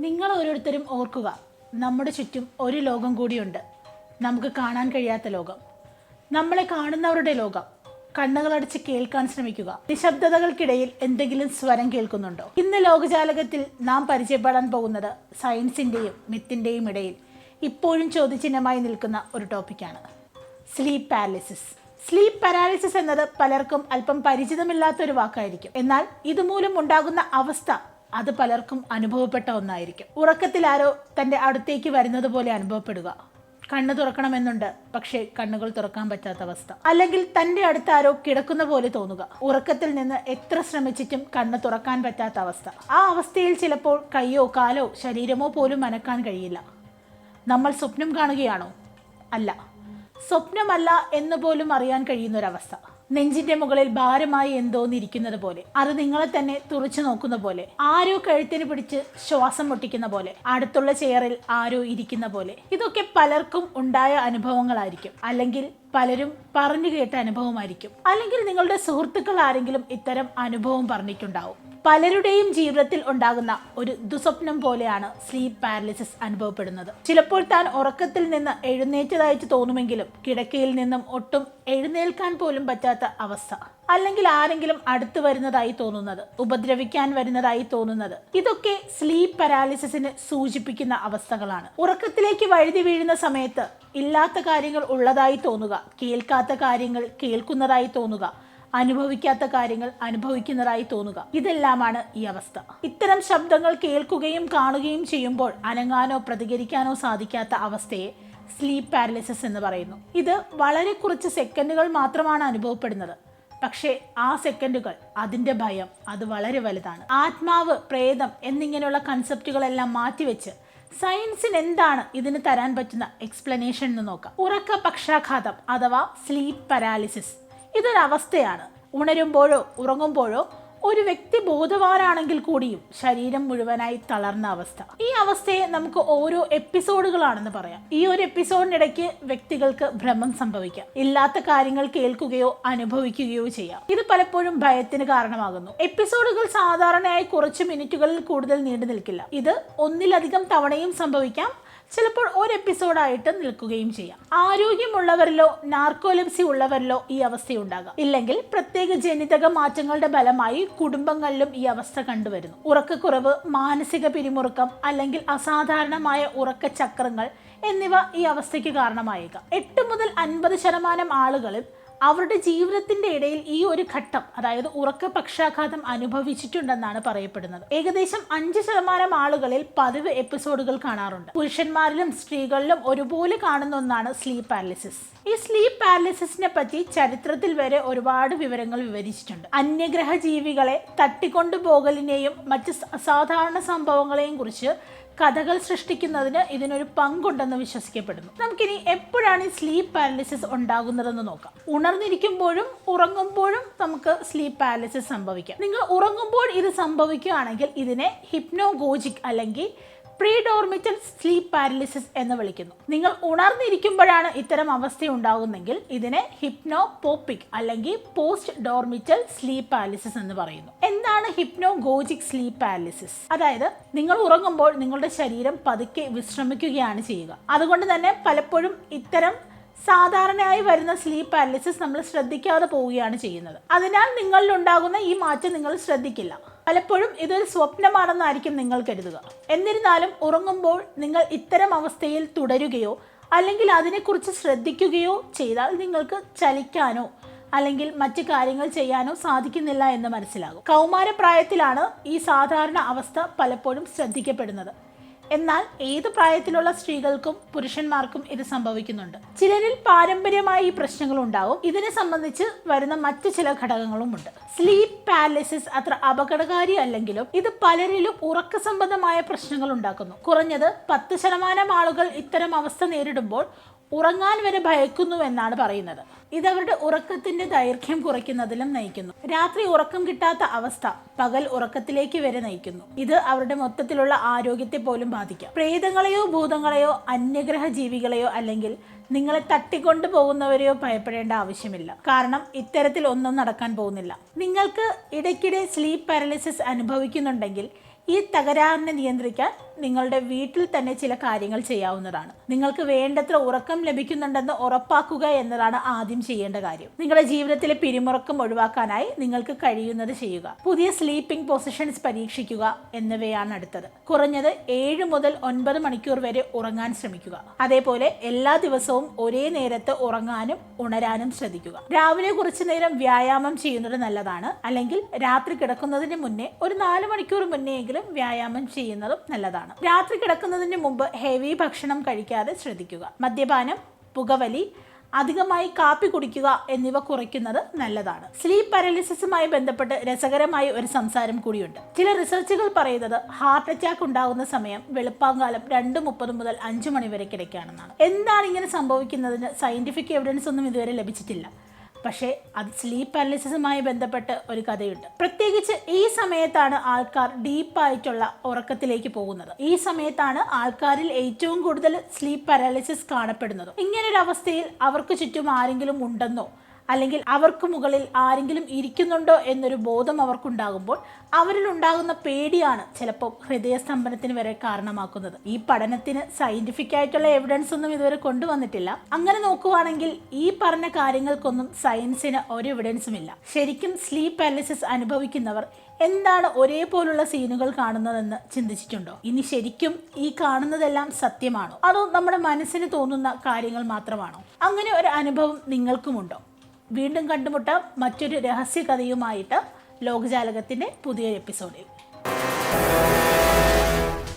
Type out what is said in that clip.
നിങ്ങൾ ഓരോരുത്തരും ഓർക്കുക, നമ്മുടെ ചുറ്റും ഒരു ലോകം കൂടിയുണ്ട്. നമുക്ക് കാണാൻ കഴിയാത്ത ലോകം, നമ്മളെ കാണുന്നവരുടെ ലോകം. കണ്ണുകളടച്ച് കേൾക്കാൻ ശ്രമിക്കുക. നിശബ്ദതകൾക്കിടയിൽ എന്തെങ്കിലും സ്വരം കേൾക്കുന്നുണ്ടോ? ഇന്ന് ലോകജാലകത്തിൽ നാം പരിചയപ്പെടാൻ പോകുന്നത് സയൻസിൻ്റെയും മിത്തിൻ്റെയും ഇടയിൽ ഇപ്പോഴും ചോദ്യചിഹ്നമായി നിൽക്കുന്ന ഒരു ടോപ്പിക്കാണ് സ്ലീപ്പ് പാരാലിസിസ്. സ്ലീപ്പ് പാരാലിസിസ് എന്നത് പലർക്കും അല്പം പരിചിതമില്ലാത്തൊരു വാക്കായിരിക്കും. എന്നാൽ ഇതുമൂലം ഉണ്ടാകുന്ന അവസ്ഥ അത് പലർക്കും അനുഭവപ്പെട്ട ഒന്നായിരിക്കും. ഉറക്കത്തിൽ ആരോ തൻ്റെ അടുത്തേക്ക് വരുന്നത് പോലെ അനുഭവപ്പെടുക, കണ്ണ് തുറക്കണമെന്നുണ്ട് പക്ഷേ കണ്ണുകൾ തുറക്കാൻ പറ്റാത്ത അവസ്ഥ, അല്ലെങ്കിൽ തൻ്റെ അടുത്ത് ആരോ കിടക്കുന്ന പോലെ തോന്നുക, ഉറക്കത്തിൽ നിന്ന് എത്ര ശ്രമിച്ചിട്ടും കണ്ണ് തുറക്കാൻ പറ്റാത്ത അവസ്ഥ. ആ അവസ്ഥയിൽ ചിലപ്പോൾ കൈയോ കാലോ ശരീരമോ പോലും അനക്കാൻ കഴിയില്ല. നമ്മൾ സ്വപ്നം കാണുകയാണോ? അല്ല, സ്വപ്നമല്ല എന്ന് പോലും അറിയാൻ കഴിയുന്നൊരവസ്ഥ. നെഞ്ചിന്റെ മുകളിൽ ഭാരമായി എന്തോന്നിരിക്കുന്നത് പോലെ, അത് നിങ്ങളെ തന്നെ തുറച്ചു നോക്കുന്ന പോലെ, ആരോ കഴുത്തിന് പിടിച്ച് ശ്വാസം മുട്ടിക്കുന്ന പോലെ, അടുത്തുള്ള ചെയറിൽ ആരോ ഇരിക്കുന്ന പോലെ. ഇതൊക്കെ പലർക്കും ഉണ്ടായ അനുഭവങ്ങളായിരിക്കും, അല്ലെങ്കിൽ പലരും പറഞ്ഞു കേട്ട അനുഭവമായിരിക്കും, അല്ലെങ്കിൽ നിങ്ങളുടെ സുഹൃത്തുക്കൾ ആരെങ്കിലും ഇത്തരം അനുഭവം പറഞ്ഞിട്ടുണ്ടാവും. പലരുടെയും ജീവിതത്തിൽ ഉണ്ടാകുന്ന ഒരു ദുസ്വപ്നം പോലെയാണ് സ്ലീപ്പ് പാരാലിസിസ് അനുഭവപ്പെടുന്നത്. ചിലപ്പോൾ താൻ ഉറക്കത്തിൽ നിന്ന് എഴുന്നേറ്റതായിട്ട് തോന്നുമെങ്കിലും കിടക്കയിൽ നിന്നും ഒട്ടും എഴുന്നേൽക്കാൻ പോലും പറ്റാത്ത അവസ്ഥ, അല്ലെങ്കിൽ ആരെങ്കിലും അടുത്ത് വരുന്നതായി തോന്നുന്നത്, ഉപദ്രവിക്കാൻ വരുന്നതായി തോന്നുന്നത്, ഇതൊക്കെ സ്ലീപ്പ് പാരാലിസിസിന് സൂചിപ്പിക്കുന്ന അവസ്ഥകളാണ്. ഉറക്കത്തിലേക്ക് വഴുതി വീഴുന്ന സമയത്ത് ഇല്ലാത്ത കാര്യങ്ങൾ ഉള്ളതായി തോന്നുക, കേൾക്കാത്ത കാര്യങ്ങൾ കേൾക്കുന്നതായി തോന്നുക, അനുഭവിക്കാത്ത കാര്യങ്ങൾ അനുഭവിക്കുന്നതായി തോന്നുക, ഇതെല്ലാമാണ് ഈ അവസ്ഥ. ഇത്തരം ശബ്ദങ്ങൾ കേൾക്കുകയും കാണുകയും ചെയ്യുമ്പോൾ അനങ്ങാനോ പ്രതികരിക്കാനോ സാധിക്കാത്ത അവസ്ഥയെ സ്ലീപ്പ് പാരാലിസിസ് എന്ന് പറയുന്നു. ഇത് വളരെ കുറച്ച് സെക്കൻഡുകൾ മാത്രമാണ് അനുഭവപ്പെടുന്നത്. പക്ഷേ ആ സെക്കൻഡുകൾ, അതിൻ്റെ ഭയം അത് വളരെ വലുതാണ്. ആത്മാവ്, പ്രേതം എന്നിങ്ങനെയുള്ള കൺസെപ്റ്റുകളെല്ലാം മാറ്റിവെച്ച് സയൻസിന് എന്താണ് ഇതിന് തരാൻ പറ്റുന്ന എക്സ്പ്ലനേഷൻ എന്ന് നോക്കാം. ഉറക്ക പക്ഷാഘാതം അഥവാ സ്ലീപ്പ് പാരാലിസിസ് ഇതൊരവസ്ഥയാണ്. ഉണരുമ്പോഴോ ഉറങ്ങുമ്പോഴോ ഒരു വ്യക്തി ബോധവാനാണെങ്കിൽ കൂടിയും ശരീരം മുഴുവനായി തളർന്ന അവസ്ഥ. ഈ അവസ്ഥയെ നമുക്ക് ഓരോ എപ്പിസോഡുകളാണെന്ന് പറയാം. ഈ ഒരു എപ്പിസോഡിനിടയ്ക്ക് വ്യക്തികൾക്ക് ഭ്രമം സംഭവിക്കാം, ഇല്ലാത്ത കാര്യങ്ങൾ കേൾക്കുകയോ അനുഭവിക്കുകയോ ചെയ്യാം. ഇത് പലപ്പോഴും ഭയത്തിന് കാരണമാകുന്നു. എപ്പിസോഡുകൾ സാധാരണയായി കുറച്ച് മിനിറ്റുകളിൽ കൂടുതൽ നീണ്ടു നിൽക്കില്ല. ഇത് ഒന്നിലധികം തവണയും സംഭവിക്കാം, ചിലപ്പോൾ ഒരു എപ്പിസോഡായിട്ട് നിൽക്കുകയും ചെയ്യാം. ആരോഗ്യമുള്ളവരിലോ നാർക്കോലെപ്സി ഉള്ളവരിലോ ഈ അവസ്ഥയുണ്ടാകാം. ഇല്ലെങ്കിൽ പ്രത്യേക ജനിതക മാറ്റങ്ങളുടെ ഫലമായി കുടുംബങ്ങളിലും ഈ അവസ്ഥ കണ്ടുവരുന്നു. ഉറക്കക്കുറവ്, മാനസിക പിരിമുറുക്കം, അല്ലെങ്കിൽ അസാധാരണമായ ഉറക്കചക്രങ്ങൾ എന്നിവ ഈ അവസ്ഥയ്ക്ക് കാരണമായേക്കാം. 8 മുതൽ 50% ആളുകളും അവരുടെ ജീവിതത്തിന്റെ ഇടയിൽ ഈ ഒരു ഘട്ടം, അതായത് ഉറക്ക പക്ഷാഘാതം അനുഭവിച്ചിട്ടുണ്ടെന്നാണ് പറയപ്പെടുന്നത്. ഏകദേശം 5% ആളുകളിൽ പതിവ് എപ്പിസോഡുകൾ കാണാറുണ്ട്. പുരുഷന്മാരിലും സ്ത്രീകളിലും ഒരുപോലെ കാണുന്ന ഒന്നാണ് സ്ലീപ്പ് പാരാലിസിസ്. ഈ സ്ലീപ്പ് പാരാലിസിസിനെ പറ്റി ചരിത്രത്തിൽ വരെ ഒരുപാട് വിവരങ്ങൾ വിവരിച്ചിട്ടുണ്ട്. അന്യഗ്രഹ ജീവികളെ തട്ടിക്കൊണ്ടുപോകലിനെയും മറ്റ് അസാധാരണ സംഭവങ്ങളെയും കുറിച്ച് കഥകൾ സൃഷ്ടിക്കുന്നതിന് ഇതിനൊരു പങ്കുണ്ടെന്ന് വിശ്വസിക്കപ്പെടുന്നു. നമുക്കിനി എപ്പോഴാണ് ഈ സ്ലീപ്പ് പാരാലിസിസ് ഉണ്ടാകുന്നതെന്ന് നോക്കാം. ഉണർന്നിരിക്കുമ്പോഴും ഉറങ്ങുമ്പോഴും നമുക്ക് സ്ലീപ്പ് പാരാലിസിസ് സംഭവിക്കാം. നിങ്ങൾ ഉറങ്ങുമ്പോൾ ഇത് സംഭവിക്കുകയാണെങ്കിൽ ഇതിനെ ഹിപ്നോഗോജിക് അല്ലെങ്കിൽ പ്രീഡോർമിറ്റൽ സ്ലീപ്പ് പാരാലിസിസ് എന്ന് വിളിക്കുന്നു. നിങ്ങൾ ഉണർന്നിരിക്കുമ്പോഴാണ് ഇത്തരം അവസ്ഥ ഉണ്ടാകുന്നെങ്കിൽ ഇതിനെ ഹിപ്നോപോപ്പിക് അല്ലെങ്കിൽ പോസ്റ്റ് ഡോർമിറ്റൽ സ്ലീപ്പ് പാരാലിസിസ് എന്ന് പറയുന്നു. എന്താണ് ഹിപ്നോഗോജിക് സ്ലീപ്പ് പാരാലിസിസ്? അതായത് നിങ്ങൾ ഉറങ്ങുമ്പോൾ നിങ്ങളുടെ ശരീരം പതുക്കെ വിശ്രമിക്കുകയാണ് ചെയ്യുക. അതുകൊണ്ട് തന്നെ പലപ്പോഴും ഇത്തരം സാധാരണയായി വരുന്ന സ്ലീപ്പ് പാരാലിസിസ് നമ്മൾ ശ്രദ്ധിക്കാതെ പോവുകയാണ് ചെയ്യുന്നത്. അതിനാൽ നിങ്ങളിൽ ഉണ്ടാകുന്ന ഈ മാറ്റം നിങ്ങൾ ശ്രദ്ധിക്കില്ല. പലപ്പോഴും ഇതൊരു സ്വപ്നമാണെന്നായിരിക്കും നിങ്ങൾ കരുതുക. എന്നിരുന്നാലും ഉറങ്ങുമ്പോൾ നിങ്ങൾ ഇത്തരം അവസ്ഥയിൽ തുടരുകയോ അല്ലെങ്കിൽ അതിനെക്കുറിച്ച് ശ്രദ്ധിക്കുകയോ ചെയ്താൽ നിങ്ങൾക്ക് ചലിക്കാനോ അല്ലെങ്കിൽ മറ്റു കാര്യങ്ങൾ ചെയ്യാനോ സാധിക്കുന്നില്ല എന്ന് മനസ്സിലാകും. കൗമാരപ്രായത്തിലാണ് ഈ സാധാരണ അവസ്ഥ പലപ്പോഴും ശ്രദ്ധിക്കപ്പെടുന്നത്. എന്നാൽ ഏത് പ്രായത്തിലുള്ള സ്ത്രീകൾക്കും പുരുഷന്മാർക്കും ഇത് സംഭവിക്കുന്നുണ്ട്. ചിലരിൽ പാരമ്പര്യമായി ഈ പ്രശ്നങ്ങൾ ഉണ്ടാവും. ഇതിനെ സംബന്ധിച്ച് വരുന്ന മറ്റു ചില ഘടകങ്ങളും ഉണ്ട്. സ്ലീപ്പ് പാരാലിസിസ് അത്ര അപകടകാരി അല്ലെങ്കിലും ഇത് പലരിലും ഉറക്ക സംബന്ധമായ പ്രശ്നങ്ങൾ ഉണ്ടാക്കുന്നു. കുറഞ്ഞത് 10% ആളുകൾ ഇത്തരം അവസ്ഥ നേരിടുമ്പോൾ ഉറങ്ങാൻ വരെ ഭയക്കുന്നു എന്നാണ് പറയുന്നത്. ഇതവരുടെ ഉറക്കത്തിന്റെ ദൈർഘ്യം കുറയ്ക്കുന്നതിലും നയിക്കുന്നു. രാത്രി ഉറക്കം കിട്ടാത്ത അവസ്ഥ പകൽ ഉറക്കത്തിലേക്ക് വരെ നയിക്കുന്നു. ഇത് അവരുടെ മൊത്തത്തിലുള്ള ആരോഗ്യത്തെ പോലും ബാധിക്കാം. പ്രേതങ്ങളെയോ ഭൂതങ്ങളെയോ അന്യഗ്രഹ ജീവികളെയോ അല്ലെങ്കിൽ നിങ്ങളെ തട്ടിക്കൊണ്ടു പോകുന്നവരെയോ ഭയപ്പെടേണ്ട ആവശ്യമില്ല. കാരണം ഇത്തരത്തിൽ ഒന്നും നടക്കാൻ പോകുന്നില്ല. നിങ്ങൾക്ക് ഇടയ്ക്കിടെ സ്ലീപ്പ് പാരലിസിസ് അനുഭവിക്കുന്നുണ്ടെങ്കിൽ ഈ തകരാറിനെ നിയന്ത്രിക്കാൻ നിങ്ങളുടെ വീട്ടിൽ തന്നെ ചില കാര്യങ്ങൾ ചെയ്യാവുന്നതാണ്. നിങ്ങൾക്ക് വേണ്ടത്ര ഉറക്കം ലഭിക്കുന്നുണ്ടെന്ന് ഉറപ്പാക്കുക എന്നതാണ് ആദ്യം ചെയ്യേണ്ട കാര്യം. നിങ്ങളുടെ ജീവിതത്തിലെ പിരിമുറക്കം ഒഴിവാക്കാനായി നിങ്ങൾക്ക് കഴിയുന്നത് ചെയ്യുക. പുതിയ സ്ലീപ്പിംഗ് പൊസിഷൻസ് പരീക്ഷിക്കുക എന്നിവയാണ് അടുത്തത്. കുറഞ്ഞത് 7 മുതൽ 9 മണിക്കൂർ വരെ ഉറങ്ങാൻ ശ്രമിക്കുക. അതേപോലെ എല്ലാ ദിവസവും ഒരേ നേരത്ത് ഉറങ്ങാനും ഉണരാനും ശ്രദ്ധിക്കുക. രാവിലെ കുറച്ചു നേരം വ്യായാമം ചെയ്യുന്നത് നല്ലതാണ്. അല്ലെങ്കിൽ രാത്രി കിടക്കുന്നതിന് മുന്നേ ഒരു 4 മണിക്കൂർ മുന്നെയെങ്കിലും വ്യായാമം ചെയ്യുന്നതും നല്ലതാണ്. രാത്രി കിടക്കുന്നതിന് മുമ്പ് ഹെവി ഭക്ഷണം കഴിക്കാതെ ശ്രദ്ധിക്കുക. മദ്യപാനം, പുകവലി, അധികമായി കാപ്പി കുടിക്കുക എന്നിവ കുറയ്ക്കുന്നത് നല്ലതാണ്. സ്ലീപ്പ് പാരലിസിസുമായി ബന്ധപ്പെട്ട് രസകരമായ ഒരു സംസാരം കൂടിയുണ്ട്. ചില റിസർച്ചുകൾ പറയുന്നത് ഹാർട്ട് അറ്റാക്ക് ഉണ്ടാകുന്ന സമയം വെളുപ്പാങ്കാലം 2:30 മുതൽ 5 മണി വരെ കിടക്കുകയാണെന്നാണ്. എന്താണ് ഇങ്ങനെ സംഭവിക്കുന്നതിന് സയന്റിഫിക് എവിഡൻസ് ഒന്നും ഇതുവരെ ലഭിച്ചിട്ടില്ല. പക്ഷേ അത് സ്ലീപ്പ് പാരലിസിസുമായി ബന്ധപ്പെട്ട് ഒരു കഥയുണ്ട്. പ്രത്യേകിച്ച് ഈ സമയത്താണ് ആൾക്കാർ ഡീപ്പായിട്ടുള്ള ഉറക്കത്തിലേക്ക് പോകുന്നത്. ഈ സമയത്താണ് ആൾക്കാരിൽ ഏറ്റവും കൂടുതൽ സ്ലീപ്പ് പാരലിസിസ് കാണപ്പെടുന്നത്. ഇങ്ങനൊരു അവസ്ഥയിൽ അവർക്ക് ചുറ്റും ആരെങ്കിലും ഉണ്ടെന്നോ അല്ലെങ്കിൽ അവർക്ക് മുകളിൽ ആരെങ്കിലും ഇരിക്കുന്നുണ്ടോ എന്നൊരു ബോധം അവർക്കുണ്ടാകുമ്പോൾ അവരിൽ ഉണ്ടാകുന്ന പേടിയാണ് ചിലപ്പോൾ ഹൃദയസ്തംഭനത്തിന് വരെ കാരണമാക്കുന്നത്. ഈ പഠനത്തിന് സയന്റിഫിക് ആയിട്ടുള്ള എവിഡൻസ് ഒന്നും ഇതുവരെ കൊണ്ടുവന്നിട്ടില്ല. അങ്ങനെ നോക്കുവാണെങ്കിൽ ഈ പറഞ്ഞ കാര്യങ്ങൾക്കൊന്നും സയൻസിന് ഒരു എവിഡൻസും ഇല്ല. ശരിക്കും സ്ലീപ്പ് പാരലിസിസ് അനുഭവിക്കുന്നവർ എന്താണ് ഒരേപോലുള്ള സീനുകൾ കാണുന്നതെന്ന് ചിന്തിച്ചിട്ടുണ്ടോ? ഇനി ശരിക്കും ഈ കാണുന്നതെല്ലാം സത്യമാണോ, അതോ നമ്മുടെ മനസ്സിന് തോന്നുന്ന കാര്യങ്ങൾ മാത്രമാണോ? അങ്ങനെ ഒരു അനുഭവം നിങ്ങൾക്കുമുണ്ടോ? വീണ്ടും കണ്ടുമുട്ടാം മറ്റൊരു രഹസ്യ കഥയുമായിട്ട് ലോകജാലകത്തിൻ്റെ പുതിയൊരു എപ്പിസോഡിൽ.